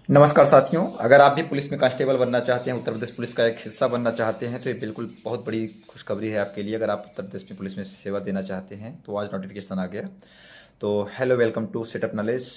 नमस्कार साथियों, अगर आप भी पुलिस में कांस्टेबल बनना चाहते हैं, उत्तर प्रदेश पुलिस का एक हिस्सा बनना चाहते हैं, तो ये बिल्कुल बहुत बड़ी खुशखबरी है आपके लिए। अगर आप उत्तर प्रदेश में पुलिस में सेवा देना चाहते हैं तो आज नोटिफिकेशन आ गया। तो hello, welcome to setup knowledge.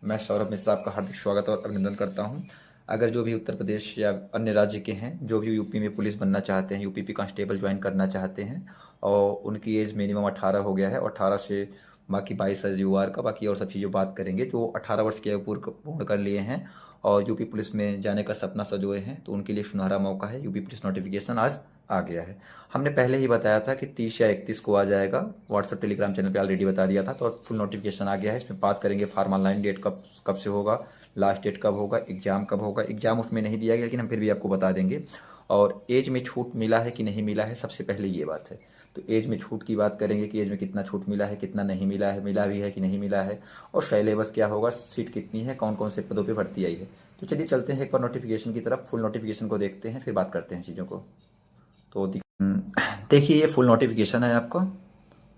मैं सौरभ मिश्रा आपका हार्दिक स्वागत और अभिनंदन करता हूं। अगर जो भी उत्तर प्रदेश या अन्य राज्य के हैं, जो भी यूपी में पुलिस बनना चाहते हैं, यूपी कांस्टेबल ज्वाइन करना चाहते हैं और उनकी एज मिनिमम 18 हो गया है और 18 से बाकी 22 है यूआर का, बाकी और सब चीज़ें बात करेंगे। जो 18 वर्ष के पूर्ण कर लिए हैं और यूपी पुलिस में जाने का सपना सजोए हैं, तो उनके लिए सुनहरा मौका है। यूपी पुलिस नोटिफिकेशन आज आ गया है। हमने पहले ही बताया था कि 30 या 31 को आ जाएगा। व्हाट्सएप टेलीग्राम चैनल पे ऑलरेडी बता दिया था, तो फुल नोटिफिकेशन आ गया है। इसमें बात करेंगे फार्म ऑनलाइन डेट कब कब से होगा, लास्ट डेट कब होगा, एग्जाम कब होगा। एग्जाम उसमें नहीं दिया गया, लेकिन हम फिर भी आपको बता देंगे। और एज में छूट मिला है कि नहीं मिला है, सबसे पहले ये बात है। तो एज में छूट की बात करेंगे कि एज में कितना छूट मिला है, कितना नहीं मिला है, मिला भी है कि नहीं मिला है, और सिलेबस क्या होगा, सीट कितनी है, कौन कौन से पदों पे भर्ती आई है। तो चलिए चलते हैं एक बार नोटिफिकेशन की तरफ। फुल नोटिफिकेशन को देखते हैं, फिर बात करते हैं चीज़ों को। तो देखिए, ये फुल नोटिफिकेशन है आपका।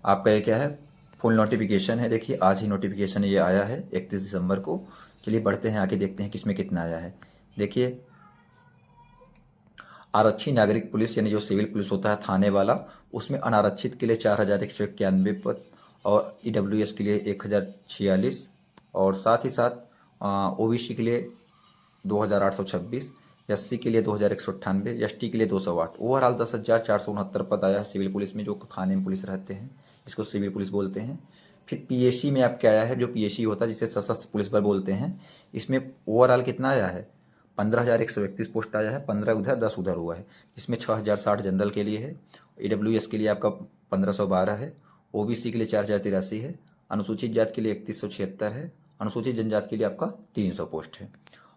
आपका ये क्या है, फुल नोटिफिकेशन है। देखिए, आज ही नोटिफिकेशन ये आया है 31 दिसंबर को। चलिए बढ़ते हैं आगे, देखते हैं किसमें कितना आया है। देखिए, आरक्षी नागरिक पुलिस यानी जो सिविल पुलिस होता है थाने वाला, उसमें अनारक्षित के लिए 4191 पद, और ईडब्ल्यूएस के लिए 1046, और साथ ही साथ ओबीसी के लिए 2826, एससी के लिए 2198, एसटी के लिए 208। ओवरऑल 10,469 पद आया है सिविल पुलिस में, जो थाने में पुलिस रहते हैं, जिसको सिविल पुलिस बोलते हैं। फिर पीएसी में आपके आया है, जो पीएसी होता है जिसे सशस्त्र पुलिस बल बोलते हैं। इसमें ओवरऑल कितना आया है, 15,131 पोस्ट आया है। 15 उधर 10 उधर हुआ है। इसमें 6,060 जनरल के लिए है, ईडब्ल्यूएस के लिए आपका 1,512 है, ओबीसी के लिए 4,083 है, अनुसूचित जाति के लिए 3,176 है, अनुसूचित जनजाति के लिए आपका 300 पोस्ट है।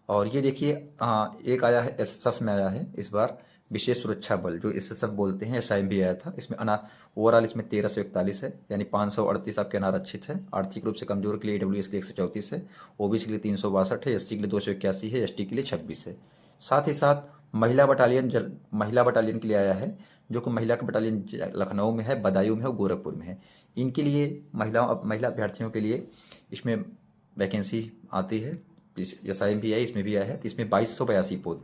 और ये देखिए, एक आया है एसएसएफ में आया है इस बार, विशेष सुरक्षा बल जो एसएसएफ बोलते हैं, एसआईएम भी आया था। इसमें ओवरऑल इसमें 1341 है, यानी 538 आपके अनारक्षित है। आर्थिक रूप से कमजोर के लिए ईडब्ल्यूएस के लिए 134 है, ओबीसी के लिए 362 है, एससी के लिए 281 है, एसटी के लिए 26 है। साथ ही साथ महिला बटालियन के लिए आया है, जो कि महिला का बटालियन लखनऊ में है, बदायूं में है और गोरखपुर में है। इनके लिए महिला अभ्यर्थियों के लिए इसमें वैकेंसी आती है। एसआईएम भी है, इसमें भी आया है। तो इसमें 2282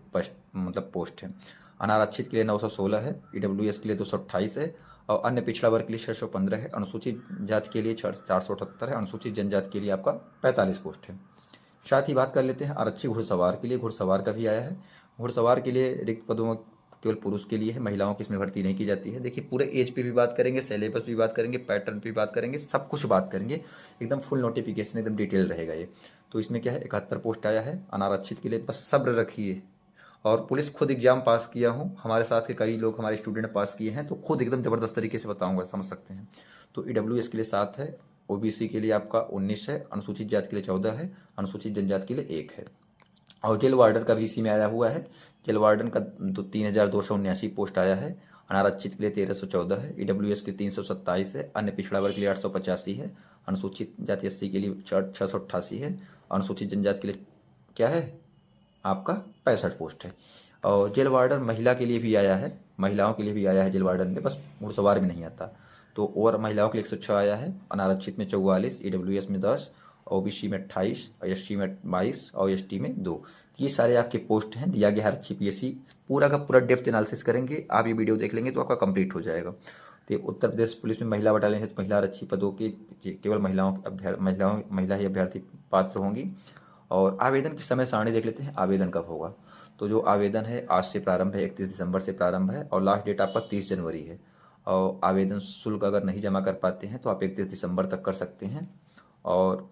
मतलब पोस्ट है। अनारक्षित के लिए 916 है, ईडब्ल्यूएस के लिए 228 है, और अन्य पिछड़ा वर्ग के लिए 615 है, अनुसूचित जाति के लिए 478 है, अनुसूचित जनजाति के लिए आपका 45 पोस्ट है। साथ ही बात कर लेते हैं आरक्षी घुड़सवार के लिए। घुड़सवार का भी आया है। घुड़सवार के लिए रिक्त पदों में केवल पुरुष के लिए है, महिलाओं की इसमें भर्ती नहीं की जाती है। देखिए, पूरे एज पे भी बात करेंगे, सिलेबस भी बात करेंगे, पैटर्न पे भी बात करेंगे, सब कुछ बात करेंगे। एकदम फुल नोटिफिकेशन, एकदम डिटेल रहेगा ये। तो इसमें क्या है, 71 पोस्ट आया है अनारक्षित के लिए। बस सब्र रखिए। और पुलिस खुद एग्जाम पास किया हूँ, हमारे साथ के कई लोग हमारे स्टूडेंट पास किए हैं, तो खुद एकदम ज़बरदस्त तरीके से बताऊंगा, समझ सकते हैं। तो ईडब्ल्यूएस के लिए 7 है, ओबीसी के लिए आपका 19 है, अनुसूचित जाति के लिए 14 है, अनुसूचित जनजाति के लिए 1 है। और जेल वार्डन का भी इसी में आया हुआ है। जेल वार्डन का 3,279 पोस्ट आया है। अनारक्षित के लिए 1,314 है, ईडब्ल्यूएस के लिए 327 है, अन्य पिछड़ा वर्ग के लिए 885 है, अनुसूचित जाति एससी के लिए 688 है, अनुसूचित जनजाति के लिए क्या है आपका 65 पोस्ट है। और जेल वार्डन महिला के लिए भी आया है, महिलाओं के लिए भी आया है जेल वार्डन में, बस घुड़सवार में नहीं आता। तो और महिलाओं के लिए 106 आया है, अनारक्षित में 44, ईडब्ल्यूएस में 10, ओबीसी में 28, और एससी में 22, और एसटी में 2। ये सारे आपके पोस्ट हैं। दिया गया हर अच्छी पीएससी पूरा का पूरा डेप्थ एनालिसिस करेंगे। आप ये वीडियो देख लेंगे तो आपका कंप्लीट हो जाएगा। तो उत्तर प्रदेश पुलिस में महिला बटालियन है, तो महिला आरक्षी पदों के केवल महिला ही अभ्यर्थी पात्र होंगी। और आवेदन की समय सारणी देख लेते हैं, आवेदन कब होगा। तो जो आवेदन है आज से प्रारंभ है, 31 दिसंबर से प्रारंभ है, और लास्ट डेट आपका 30 जनवरी है। और आवेदन शुल्क अगर नहीं जमा कर पाते हैं तो आप 31 दिसंबर तक कर सकते हैं। और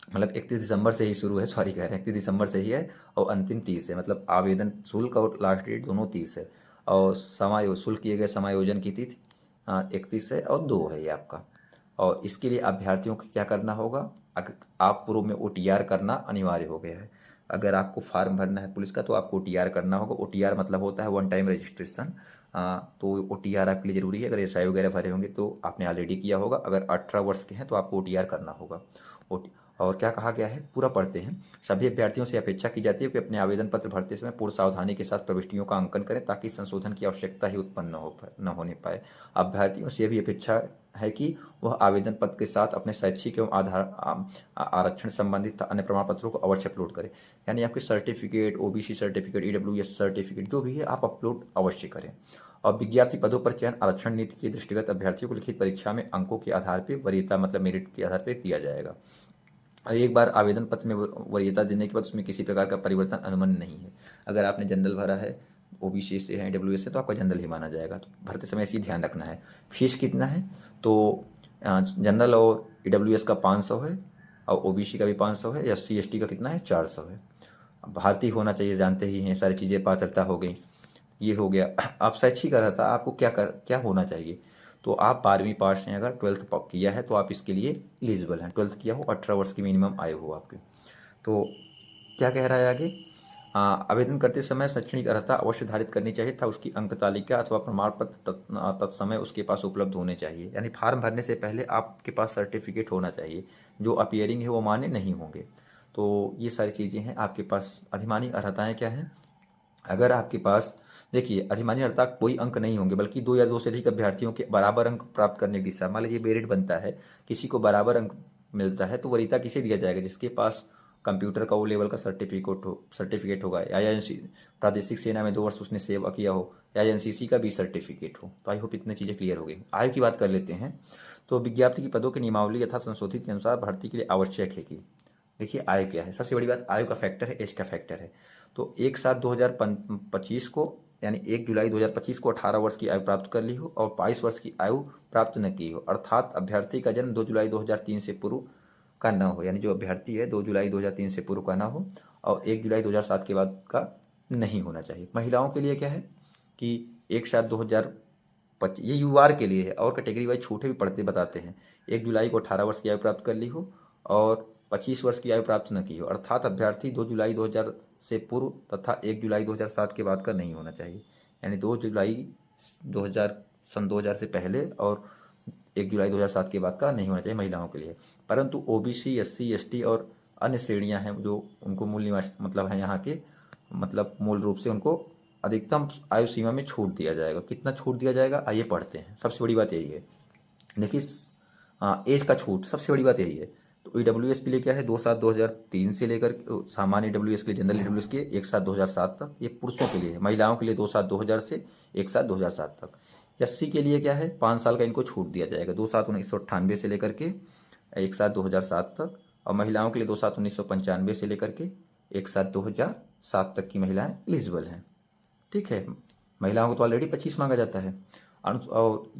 मतलब 31 दिसंबर से ही शुरू है, सॉरी कह रहे हैं 31 दिसंबर से ही है, और अंतिम 30 है। मतलब आवेदन शुल्क और लास्ट डेट दोनों 30 है। और शुल्क किए गए समायोजन की तिथि 31 है, और 2 है ये आपका। और इसके लिए अभ्यर्थियों को क्या करना होगा, आप पूर्व में ओटीआर करना अनिवार्य हो गया है। अगर आपको फॉर्म भरना है पुलिस का तो आपको ओटीआर करना होगा। ओटीआर मतलब होता है वन टाइम रजिस्ट्रेशन। तो ओटीआर आपके लिए ज़रूरी है। अगर एसआई वगैरह भरे होंगे तो आपने ऑलरेडी किया होगा। अगर 18 वर्ष के हैं तो आपको ओटीआर करना होगा। और क्या कहा गया है पूरा पढ़ते हैं। सभी अभ्यर्थियों से अपेक्षा की जाती है कि अपने आवेदन पत्र भरते समय पूर्ण सावधानी के साथ प्रविष्टियों का अंकन करें ताकि संशोधन की आवश्यकता ही उत्पन्न न होने पाए। अभ्यर्थियों से भी अपेक्षा है कि वह आवेदन पत्र के साथ अपने शैक्षिक एवं आरक्षण संबंधित अन्य प्रमाण पत्रों को अवश्य अपलोड करें। यानी आपके certificate, OBC certificate, EWS certificate जो भी है आप अपलोड अवश्य करें। और विज्ञाप्ति पदों पर चयन आरक्षण नीति के दृष्टिगत अभ्यर्थियों को लिखित परीक्षा में अंकों के आधार पर वरीयता मतलब मेरिट के आधार पर दिया जाएगा। एक बार आवेदन पत्र में वरीयता देने के बाद उसमें किसी प्रकार का परिवर्तन अनुमन्य नहीं है। अगर आपने जनरल भरा है, ओबीसी से है, डब्ल्यूएस से, तो आपका जनरल ही माना जाएगा। तो भरते समय इसी ध्यान रखना है। फीस कितना है तो जनरल और ईडब्ल्यूएस का 500 है और ओबीसी का भी 500 है। एससी एसटी का कितना है 400 है। भारतीय होना चाहिए, जानते ही हैं, सारी चीज़ें पात्रता हो गई, ये हो गया। आप शैक्षिक अर्हता आपको क्या होना चाहिए तो आप 12वीं पास हैं, अगर 12th किया है तो आप इसके लिए एलिजिबल हैं। 12th किया हो, 18 वर्ष की मिनिमम आयु हो आपकी। तो क्या कह रहा है आगे, आवेदन करते समय शैक्षणिक अर्हता अवश्य धारित करनी चाहिए था उसकी अंक तालिका अथवा प्रमाण पत्र तत्समय उसके पास उपलब्ध होने चाहिए। यानी फार्म भरने से पहले आपके पास सर्टिफिकेट होना चाहिए, जो अपीयरिंग है वो मान्य नहीं होंगे। तो ये सारी चीज़ें हैं आपके पास। अधिमानी अर्हताएँ क्या हैं, अगर आपके पास देखिए अधिमानी अर्हता कोई अंक नहीं होंगे बल्कि 2 या 2 से अधिक अभ्यर्थियों के बराबर अंक प्राप्त करने की दिशा। मान लीजिए मेरिट बनता है, किसी को बराबर अंक मिलता है तो वरीयता किसे दिया जाएगा, जिसके पास कंप्यूटर का वो लेवल का सर्टिफिकेट होगा, या प्रादेशिक सेना में 2 वर्ष उसने सेवा किया हो, या एनसीसी का भी सर्टिफिकेट हो। तो आई होप इतनी चीज़ें क्लियर हो गई। आयु की बात कर लेते हैं। तो विज्ञप्ति की पदों की नियमावली यथा संशोधित के अनुसार भर्ती के लिए आवश्यक है कि देखिए आयु क्या है। सबसे बड़ी बात आयु का फैक्टर है, एज का फैक्टर है। तो 1/7/2025 को यानी 1 जुलाई 2025 को 18 वर्ष की आयु प्राप्त कर ली हो और 22 वर्ष की आयु प्राप्त न की हो, अर्थात अभ्यर्थी का जन्म 2 जुलाई 2003 से पूर्व का न हो। यानी जो अभ्यर्थी है 2 जुलाई 2003 से पूर्व का ना हो और 1 जुलाई 2007 के बाद का नहीं होना चाहिए। महिलाओं के लिए क्या है कि 1/7/2025 ये यूआर के लिए है, और कैटेगरी वाइज छूटे भी पढ़ते बताते हैं। 1 जुलाई को 18 वर्ष की आयु प्राप्त कर ली हो और 25 वर्ष की आयु प्राप्त न की हो, अर्थात अभ्यर्थी 2 जुलाई 2000 से पूर्व तथा 1 जुलाई 2007 के बाद का नहीं होना चाहिए। यानी 2 जुलाई 2000 सन 2000 से पहले और 1 जुलाई 2007 के बाद का नहीं होना चाहिए महिलाओं के लिए। परंतु ओबीसी, एससी, एसटी और अन्य श्रेणियां हैं जो उनको मूल निवास मतलब है यहाँ के मतलब मूल रूप से उनको अधिकतम आयु सीमा में छूट दिया जाएगा। कितना छूट दिया जाएगा आइए पढ़ते हैं। सबसे बड़ी बात यही है, देखिए एज का छूट सबसे बड़ी बात यही है। तो ईडब्ल्यूएस के लिए क्या है 2/7/2003 से लेकर सामान्य ईडब्ल्यूएस के लिए, जनरल ईडब्ल्यूएस के 1/7/2007 तक, ये पुरुषों के लिए है। महिलाओं के लिए 2/7/2000 से 1/7/2007 तक। एससी के लिए क्या है 5 साल का इनको छूट दिया जाएगा 2/7/1998 से लेकर के 1/7/2007 तक, और महिलाओं के लिए 2/7/1995 से लेकर के 1/7/2007 तक की महिलाएं एलिजिबल हैं। ठीक है, महिलाओं को तो ऑलरेडी 25 मांगा जाता है। और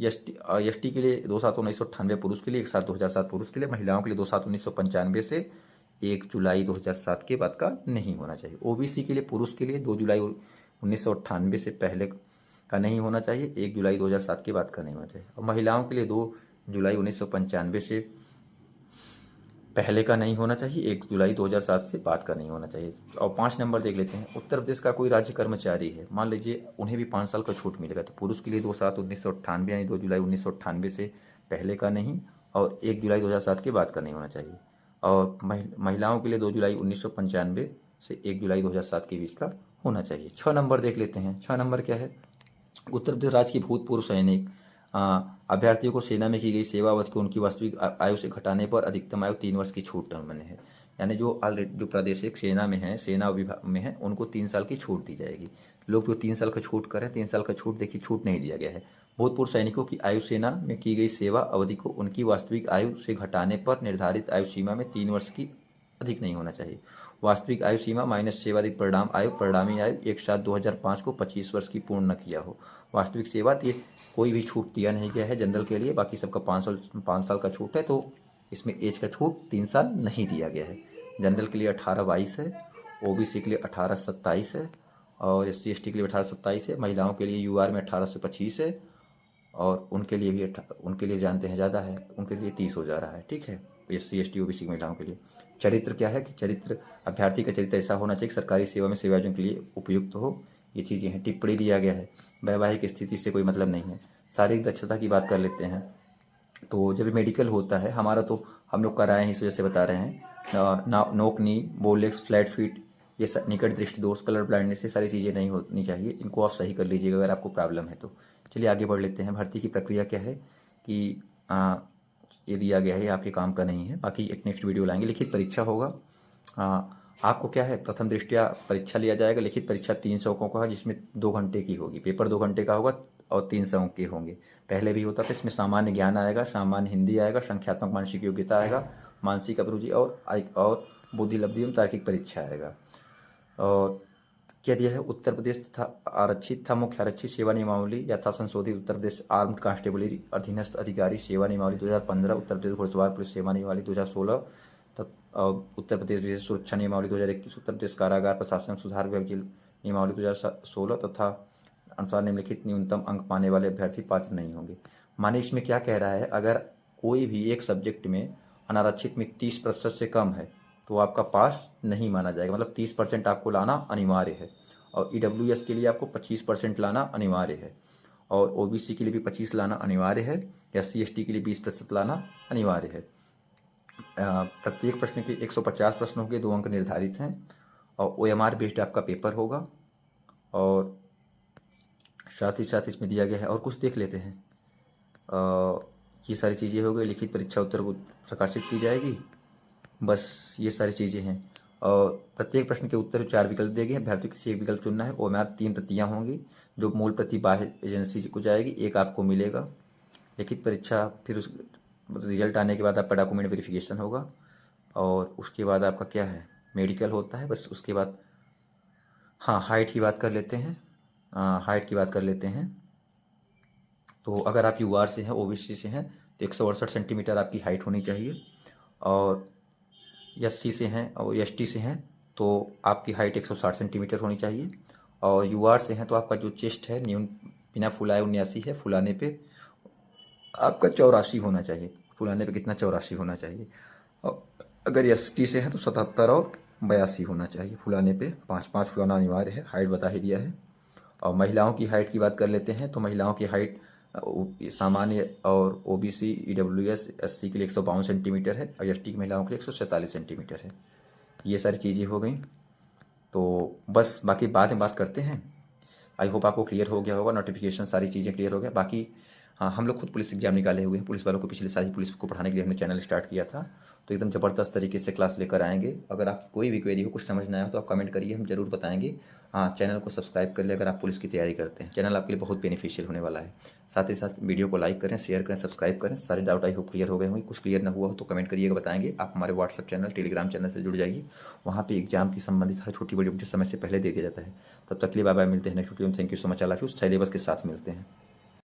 एसटी के लिए 2/7/1998 पुरुष के लिए, 1/7/2007 पुरुष के लिए, महिलाओं के लिए 2/7/1995 से 1 जुलाई 2007 के बाद का नहीं होना चाहिए। ओबीसी के लिए पुरुष के लिए 2 जुलाई 1998 से पहले का नहीं होना चाहिए, 1 जुलाई 2007 के बाद का नहीं होना चाहिए। और महिलाओं के लिए 2 जुलाई 1995 से पहले का नहीं होना चाहिए, 1 जुलाई 2007 से बाद का नहीं होना चाहिए। और 5 नंबर देख लेते हैं। उत्तर प्रदेश का कोई राज्य कर्मचारी है, मान लीजिए उन्हें भी 5 साल का छूट मिलेगा। तो पुरुष के लिए 2/7/1998 यानी 2 जुलाई 1998 से पहले का नहीं और 1 जुलाई 2007 के बाद का नहीं होना चाहिए। और महिलाओं के लिए 2 जुलाई 1995 से 1 जुलाई 2007 के बीच का होना चाहिए। 6 नंबर देख लेते हैं। 6 नंबर क्या है, उत्तर प्रदेश राज्य की भूतपूर्व सैनिक अभ्यर्थियों को सेना में की गई सेवा अवधि को उनकी वास्तविक आयु से घटाने पर अधिकतम आयु 3 वर्ष की छूट बने है। यानी जो ऑलरेडी जो प्रादेशिक सेना में है, सेना विभाग में है, उनको 3 साल की छूट दी जाएगी। लोग जो 3 साल का छूट करें, 3 साल का छूट देखिए छूट नहीं दिया गया है। भूतपूर्व सैनिकों की आयु सेना में की गई सेवा अवधि को उनकी वास्तविक आयु से घटाने पर निर्धारित आयु सीमा में 3 वर्ष की अधिक नहीं होना चाहिए। वास्तविक आयु सीमा माइनस सेवाधिक परिणाम आयु, परिणामी आयु 1/7/2005 को 25 वर्ष की पूर्ण न किया हो। वास्तविक सेवा ये कोई भी छूट दिया नहीं गया है जनरल के लिए, बाकी सबका 5 साल का छूट है। तो इसमें एज का छूट 3 साल नहीं दिया गया है। जनरल के लिए 18-22 है, ओबीसी के लिए 18-27 है, और एससी एसटी के लिए 18-27 है। महिलाओं के लिए यूआर में 18 से 25 है, और उनके लिए भी उनके लिए जानते हैं ज़्यादा है, उनके लिए 30 हो जा रहा है। ठीक है, एससी एसटी ओबीसी महिलाओं के लिए। चरित्र क्या है कि चरित्र अभ्यर्थी का चरित्र ऐसा होना चाहिए कि सरकारी सेवा में सेवायोजन के लिए उपयुक्त हो। ये चीज़ें हैं। टिप्पणी दिया गया है, वैवाहिक स्थिति से कोई मतलब नहीं है। शारीरिक दक्षता की बात कर लेते हैं। तो जब मेडिकल होता है हमारा, तो हम लोग कराए हैं इस वजह से बता रहे हैं। नोक नी, बोलेक्स, फ्लैट फीट, ये निकट दृष्टि दोष, कलर ब्लाइंडनेस, ये सारी चीज़ें नहीं होनी चाहिए। इनको आप सही कर लीजिएगा अगर आपको प्रॉब्लम है तो। चलिए आगे बढ़ लेते हैं। भर्ती की प्रक्रिया क्या है कि ये दिया गया है, आपके काम का नहीं है, बाकी एक नेक्स्ट वीडियो लाएंगे। लिखित परीक्षा होगा। आपको क्या है, प्रथम दृष्टया परीक्षा लिया जाएगा। लिखित परीक्षा 300 अंकों का है, जिसमें 2 घंटे की होगी। पेपर 2 घंटे का होगा और 300 अंक के होंगे। पहले भी होता था। इसमें सामान्य ज्ञान आएगा, सामान्य हिंदी आएगा, संख्यात्मक मानसिक योग्यता आएगा, मानसिक अभिरुचि और बुद्धि लब्धि एवं तार्किक परीक्षा आएगा। और क्या दिया है, उत्तर प्रदेश तथा आरक्षित था मुख्य आरक्षित सेवा नियमावली यथा संशोधित उत्तर प्रदेश आर्म्ड कांस्टेबलरी अधीनस्थ अधिकारी सेवा नियमावली 2015, उत्तर प्रदेश घुड़सवार पुलिस सेवा नियमावली 2016, उत्तर प्रदेश विशेष सुरक्षा नियमावली 2021, उत्तर प्रदेश कारागार प्रशासन सुधार विभाग जेल नियमावली 2016 तथा अनुसार निम्नलिखित न्यूनतम अंक पाने वाले अभ्यर्थी पात्र नहीं होंगे। माने इसमें क्या कह रहा है, अगर कोई भी एक सब्जेक्ट में अनारक्षित में 30% से कम है तो आपका पास नहीं माना जाएगा। मतलब 30% आपको लाना अनिवार्य है। और EWS के लिए आपको 25% लाना अनिवार्य है, और OBC के लिए भी 25 लाना अनिवार्य है, SC/ST के लिए 20% लाना अनिवार्य है। प्रत्येक प्रश्न के 150 प्रश्न होंगे, 2 अंक निर्धारित हैं, और OMR बेस्ड आपका पेपर होगा। और साथ ही साथ इसमें दिया गया है, और कुछ देख लेते हैं। ये सारी चीज़ें हो गई। लिखित परीक्षा उत्तर को प्रकाशित की जाएगी, बस ये सारी चीज़ें हैं। और प्रत्येक प्रश्न के उत्तर 4 विकल्प दिए गए हैं, अभ्यर्थी किसी एक विकल्प चुनना है। OMR 3 प्रतियाँ होंगी, जो मूल प्रति बाह्य एजेंसी को जाएगी, एक आपको मिलेगा। लिखित परीक्षा फिर उस रिजल्ट आने के बाद आपका डॉक्यूमेंट वेरिफिकेशन होगा, और उसके बाद आपका क्या है, मेडिकल होता है। बस उसके बाद हाँ, हाइट की बात कर लेते हैं। हाइट की बात कर लेते हैं। तो अगर आप UR से हैं, OBC से हैं, तो 168 सेंटीमीटर आपकी हाइट होनी चाहिए। और SC से हैं और ST से हैं तो आपकी हाइट 160 सेंटीमीटर होनी चाहिए। और UR से हैं तो आपका जो चेस्ट है बिना फुलाए 79 है, फुलाने पे आपका 84 होना चाहिए। फुलाने पे कितना, 84 होना चाहिए। और अगर ST से हैं तो 77 और 82 होना चाहिए। फुलाने पे 5-5 फुलाना अनिवार्य है। हाइट बता ही दिया है। और महिलाओं की हाइट की बात कर लेते हैं, तो महिलाओं की हाइट सामान्य और OBC EWS SC के लिए 152 सेंटीमीटर है, और ST की महिलाओं के लिए 147 सेंटीमीटर है। ये सारी चीज़ें हो गई। तो बस बाकी बाद में बात करते हैं। आई होप आपको क्लियर हो गया होगा, नोटिफिकेशन सारी चीज़ें क्लियर हो गया। बाकी हाँ, हम लोग खुद पुलिस एग्जाम निकाले हुए हैं। पुलिस वालों को पिछले साल ही पुलिस को पढ़ाने के लिए हमने चैनल स्टार्ट किया था, तो एकदम ज़बरदस्त तरीके से क्लास लेकर आएंगे। अगर आपकी कोई भी क्वेरी हो, कुछ समझ ना आया हो तो आप कमेंट करिए, हम जरूर बताएंगे। हाँ, चैनल को सब्सक्राइब कर ले अगर आप पुलिस की तैयारी करते हैं। चैनल आपके लिए बहुत बेनिफिशियल होने वाला है। साथ ही साथ वीडियो को लाइक करें, शेयर करें, सब्सक्राइब करें। सारे डाउट आई होप क्लियर हो गए होंगे। कुछ क्लियर ना हुआ हो तो कमेंट करिएगा, बताएंगे। आप हमारे व्हाट्सअप चैनल, टेलीग्राम चैनल से जुड़ जाइए। वहाँ पे एग्जाम की संबंधित हर छोटी बड़ी अपडेट समय से पहले दे दिया जाता है। तब तक के लिए बाय बाय, मिलते हैं नेक्स्ट वीडियो में। Thank you so much. अल्लाह हाफिज़। सिलेबस के साथ मिलते हैं।